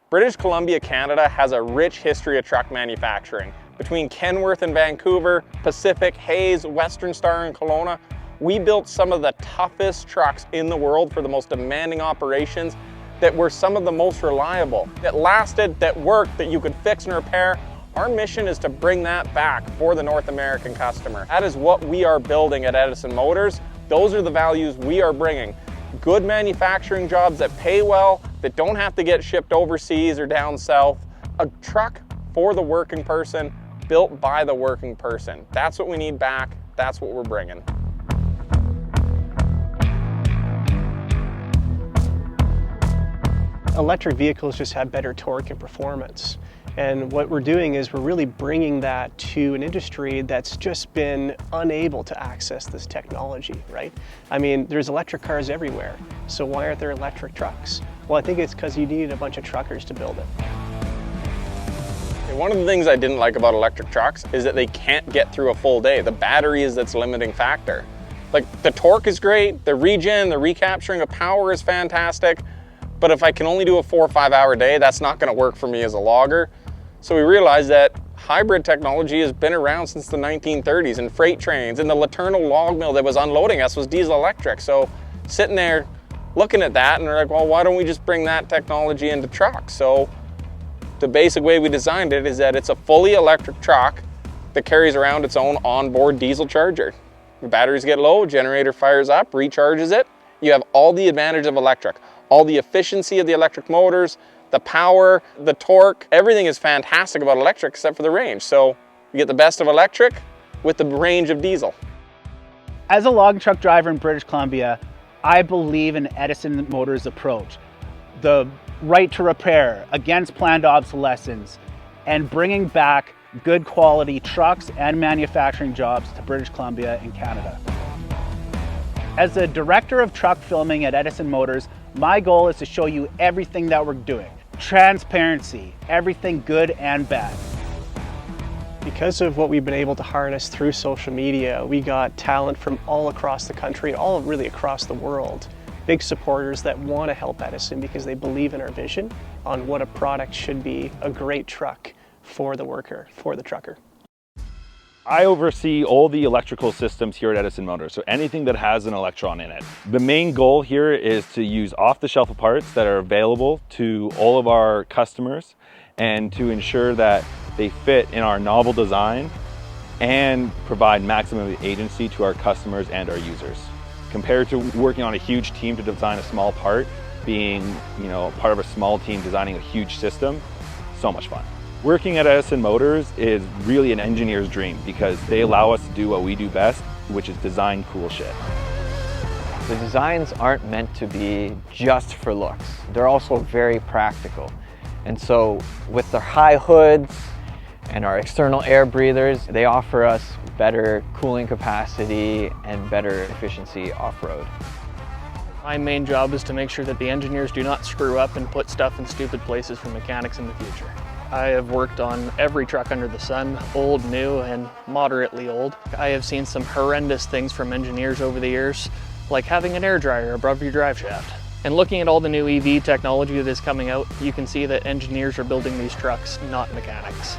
British Columbia, Canada has a rich history of truck manufacturing. Between Kenworth and Vancouver, Pacific, Hayes, Western Star and Kelowna, we built some of the toughest trucks in the world for the most demanding operations that were some of the most reliable, that lasted, that worked, that you could fix and repair. Our mission is to bring that back for the North American customer. That is what we are building at Edison Motors. Those are the values we are bringing. Good manufacturing jobs that pay well, that don't have to get shipped overseas or down south. A truck for the working person, built by the working person. That's what we need back. That's what we're bringing. Electric vehicles just have better torque and performance. And what we're doing is we're really bringing that to an industry that's just been unable to access this technology, right? I mean, there's electric cars everywhere. So why aren't there electric trucks? Well, I think it's because you need a bunch of truckers to build it. One of the things I didn't like about electric trucks is that they can't get through a full day. The battery is that's limiting factor. Like, the torque is great, the regen, the recapturing of power is fantastic, but if I can only do a 4 or 5 hour day, that's not going to work for me as a logger. So we realized that hybrid technology has been around since the 1930s, and freight trains and the Laternal log mill that was unloading us was diesel electric. So sitting there looking at that, and we're like, well, why don't we just bring that technology into trucks? So the basic way we designed it is that it's a fully electric truck that carries around its own onboard diesel charger. The batteries get low, generator fires up, recharges it. You have all the advantage of electric, all the efficiency of the electric motors, the power, the torque, everything is fantastic about electric except for the range. So you get the best of electric with the range of diesel. As a log truck driver in British Columbia, I believe in Edison Motors' approach. The right to repair, against planned obsolescence, and bringing back good quality trucks and manufacturing jobs to British Columbia and Canada. As the director of truck filming at Edison Motors, my goal is to show you everything that we're doing. Transparency, everything good and bad. Because of what we've been able to harness through social media, we got talent from all across the country, all really across the world. Big supporters that want to help Edison because they believe in our vision on what a product should be, a great truck for the worker, for the trucker. I oversee all the electrical systems here at Edison Motors, so anything that has an electron in it. The main goal here is to use off-the-shelf parts that are available to all of our customers and to ensure that they fit in our novel design and provide maximum agency to our customers and our users. Compared to working on a huge team to design a small part, being part of a small team designing a huge system, so much fun. Working at Edison Motors is really an engineer's dream because they allow us to do what we do best, which is design cool shit. The designs aren't meant to be just for looks. They're also very practical. And so with their high hoods and our external air breathers, they offer us better cooling capacity and better efficiency off-road. My main job is to make sure that the engineers do not screw up and put stuff in stupid places for mechanics in the future. I have worked on every truck under the sun, old, new, and moderately old. I have seen some horrendous things from engineers over the years, like having an air dryer above your drive shaft. And looking at all the new EV technology that is coming out, you can see that engineers are building these trucks, not mechanics.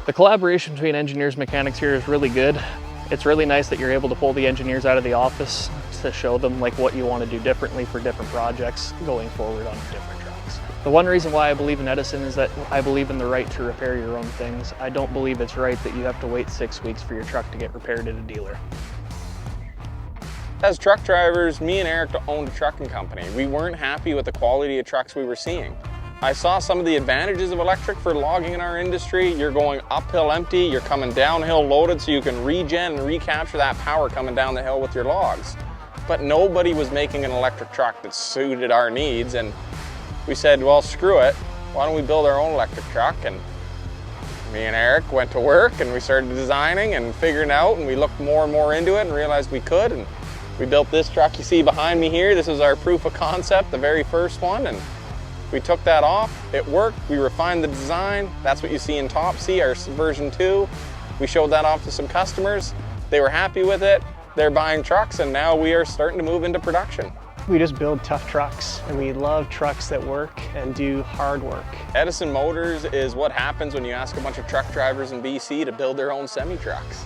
The collaboration between engineers and mechanics here is really good. It's really nice that you're able to pull the engineers out of the office to show them what you want to do differently for different projects going forward on different trucks. The one reason why I believe in Edison is that I believe in the right to repair your own things. I don't believe it's right that you have to wait 6 weeks for your truck to get repaired at a dealer. As truck drivers, me and Eric owned a trucking company. We weren't happy with the quality of trucks we were seeing. I saw some of the advantages of electric for logging in our industry. You're going uphill empty, you're coming downhill loaded so you can regen and recapture that power coming down the hill with your logs. But nobody was making an electric truck that suited our needs, and we said, well, screw it. Why don't we build our own electric truck? And me and Eric went to work and we started designing and figuring out, and we looked more and more into it and realized we could, and we built this truck you see behind me here. This is our proof of concept, the very first one, and we took that off. It worked. We refined the design. That's what you see in Topsy, our version 2. We showed that off to some customers. They were happy with it. They're buying trucks, and now we are starting to move into production. We just build tough trucks, and we love trucks that work and do hard work. Edison Motors is what happens when you ask a bunch of truck drivers in BC to build their own semi-trucks.